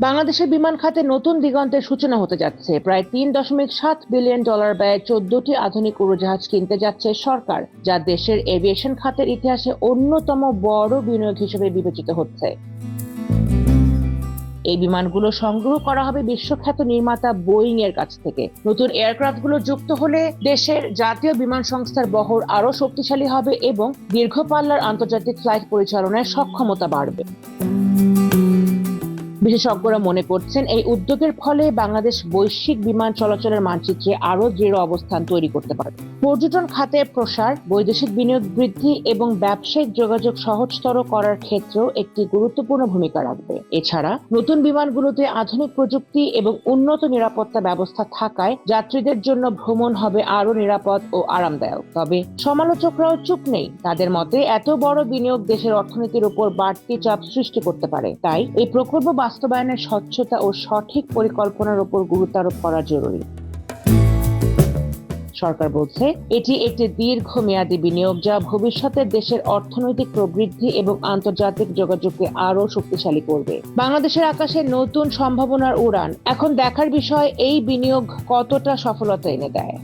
বাংলাদেশের বিমান খাতে নতুন দিগন্তের সূচনা হতে যাচ্ছে। প্রায় $3.7 বিলিয়ন ব্যয়ে 14টি আধুনিক উড়োজাহাজ কিনতে যাচ্ছে সরকার, যা দেশের এভিয়েশন খাতের ইতিহাসে অন্যতম বড় বিনিয়োগ হিসেবে বিবেচিত হচ্ছে। এই বিমানগুলো সংগ্রহ করা হবে বিশ্বখ্যাত নির্মাতা বোয়িং এর কাছ থেকে। নতুন এয়ারক্রাফটগুলো যুক্ত হলে দেশের জাতীয় বিমান সংস্থার বহর আরো শক্তিশালী হবে এবং দীর্ঘ পাল্লার আন্তর্জাতিক ফ্লাইট পরিচালনায় সক্ষমতা বাড়বে। বিশেষজ্ঞরা মনে করছেন, এই উদ্যোগের ফলে বাংলাদেশ বৈশ্বিক বিমান চলাচলের মানচিত্রে আরো দৃঢ় অবস্থান তৈরি করতে পারবে। পর্যটন খাতের প্রসার, বৈদেশিক বিনিয়োগ বৃদ্ধি এবং ব্যবসায়িক যোগাযোগ সহজতর করার ক্ষেত্রেও একটি গুরুত্বপূর্ণ ভূমিকা রাখবে। এছাড়া নতুন বিমানগুলোতে আধুনিক প্রযুক্তি এবং উন্নত নিরাপত্তা ব্যবস্থা থাকায় যাত্রীদের জন্য ভ্রমণ হবে আরো নিরাপদ ও আরামদায়ক। তবে সমালোচকরাও চুপ নেই। তাদের মতে, এত বড় বিনিয়োগ দেশের অর্থনীতির উপর বাড়তি চাপ সৃষ্টি করতে পারে। তাই এই প্রকল্প বাস্তবায়নের স্বচ্ছতা ও সঠিক পরিকল্পনার উপর গুরুত্ব আরোপ করা জরুরি। সরকার বলছে, এটি একটি দীর্ঘমেয়াদী বিনিয়োগ যা ভবিষ্যতে দেশের অর্থনৈতিক প্রবৃদ্ধি এবং আন্তর্জাতিক যোগাযোগকে আরো শক্তিশালী করবে। বাংলাদেশের আকাশে নতুন সম্ভাবনার উড়ান। এখন দেখার বিষয় এই বিনিয়োগ কতটা সফলতা এনে দেয়।